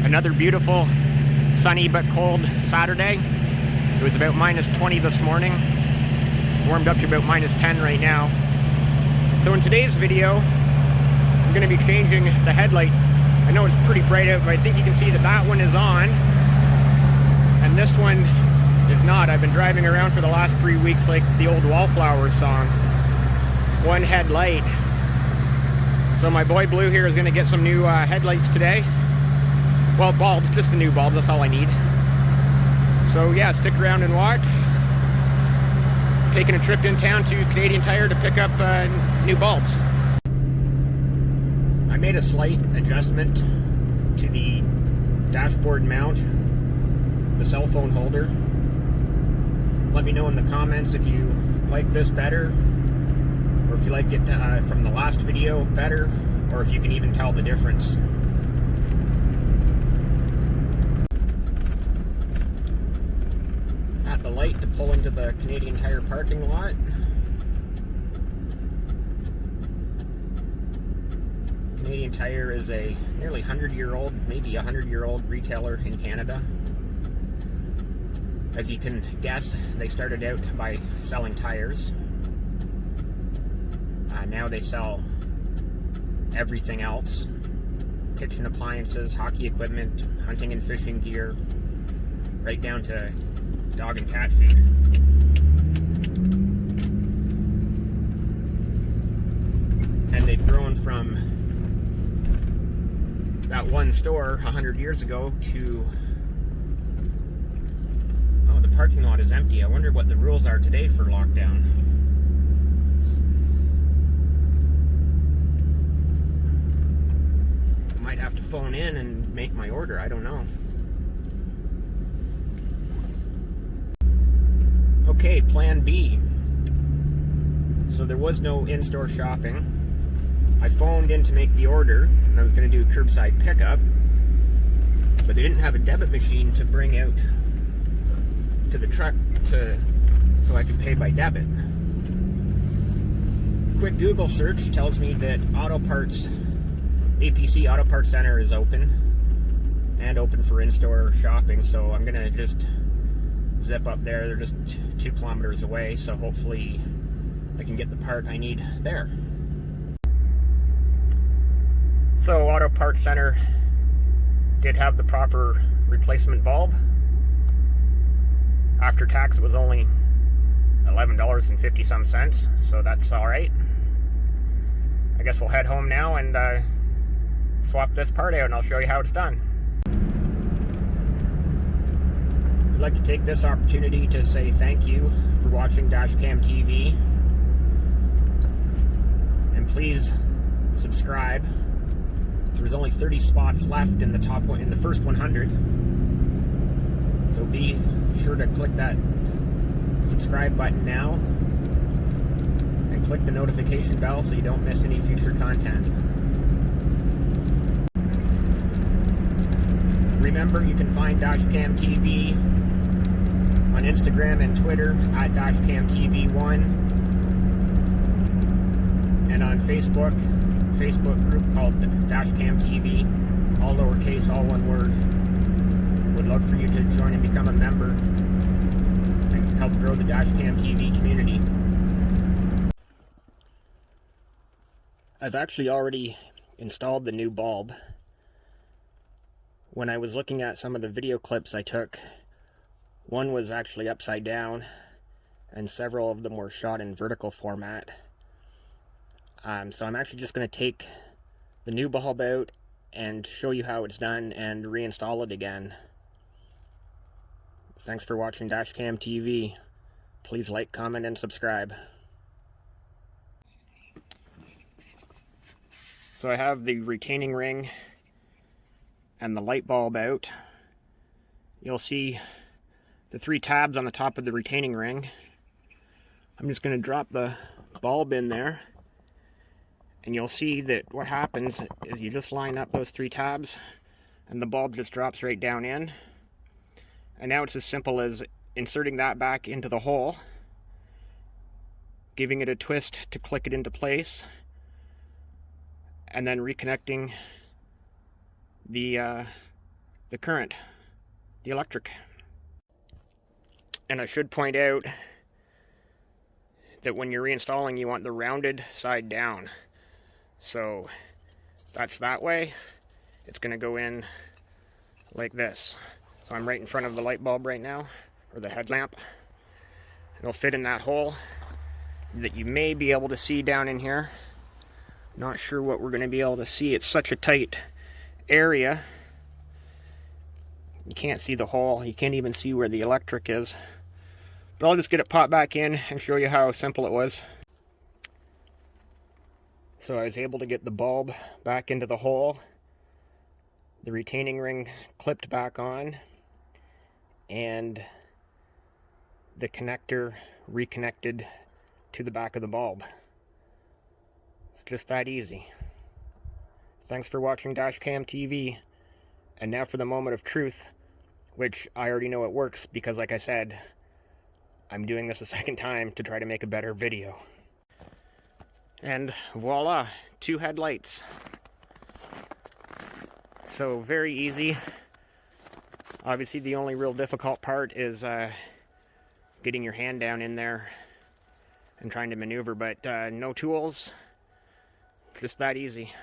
Another beautiful, sunny but cold Saturday. It was about minus 20 this morning. Warmed up to about minus 10 right now. So in today's video, I'm going to be changing the headlight. I know it's pretty bright out, but I think you can see that that one is on. And this one is not. I've been driving around for the last 3 weeks like the old Wallflowers song. One headlight. So my boy Blue here is going to get some new headlights today. Well, bulbs, just the new bulbs, that's all I need. So yeah, stick around and watch. Taking a trip in town to Canadian Tire to pick up new bulbs. I made a slight adjustment to the dashboard mount, the cell phone holder. Let me know in the comments if you like this better, or if you like it from the last video better, or if you can even tell the difference. At the light to pull into the Canadian Tire parking lot. Canadian Tire is a nearly 100-year-old, maybe 100-year-old retailer in Canada. As you can guess, they started out by selling tires. Now they sell everything else. Kitchen appliances, hockey equipment, hunting and fishing gear, right down to dog and cat food. And they've grown from that one store 100 years ago to... Oh, the parking lot is empty. I wonder what the rules are today for lockdown. I might have to phone in and make my order. I don't know. Okay, plan B. So there was no in-store shopping. I phoned in to make the order, and I was going to do curbside pickup, but they didn't have a debit machine to bring out to the truck so I could pay by debit. Quick Google search tells me that APC Auto Parts Center is open, and open for in-store shopping, so I'm going to just zip up there. They're just 2 kilometers away, so hopefully I can get the part I need there. So Auto Parts Center did have the proper replacement bulb. After tax it was only $11.50 some cents, so that's alright. I guess we'll head home now and swap this part out, and I'll show you how it's done. I'd like to take this opportunity to say thank you for watching Dashcam TV, and please subscribe. There's only 30 spots left in the top one, in the first 100, so be sure to click that subscribe button now and click the notification bell so you don't miss any future content. Remember, you can find Dashcam TV on Instagram and Twitter at dashcamtv1, and on Facebook group called Dashcam TV, all lowercase, all one word. Would love for you to join and become a member and help grow the Dashcam TV community. I've actually already installed the new bulb. When I was looking at some of the video clips I took, one was actually upside down, and several of them were shot in vertical format. So I'm actually just going to take the new bulb out and show you how it's done and reinstall it again. Thanks for watching Dashcam TV. Please like, comment, and subscribe. So I have the retaining ring and the light bulb out. You'll see the 3 tabs on the top of the retaining ring. I'm just going to drop the bulb in there, and you'll see that what happens is you just line up those 3 tabs and the bulb just drops right down in. And now it's as simple as inserting that back into the hole, giving it a twist to click it into place, and then reconnecting the the current, the electric. And I should point out that when you're reinstalling, you want the rounded side down. So that's that way. It's going to go in like this. So I'm right in front of the light bulb right now, or the headlamp. It'll fit in that hole that you may be able to see down in here. Not sure what we're going to be able to see. It's such a tight area. You can't see the hole. You can't even see where the electric is. But I'll just get it popped back in and show you how simple it was. So I was able to get the bulb back into the hole, the retaining ring clipped back on, and the connector reconnected to the back of the bulb. It's just that easy. Thanks for watching Dashcam TV. And now for the moment of truth, which I already know it works because, like I said, I'm doing this a second time to try to make a better video. And voila, 2 headlights. So very easy. Obviously the only real difficult part is getting your hand down in there and trying to maneuver, but no tools, just that easy.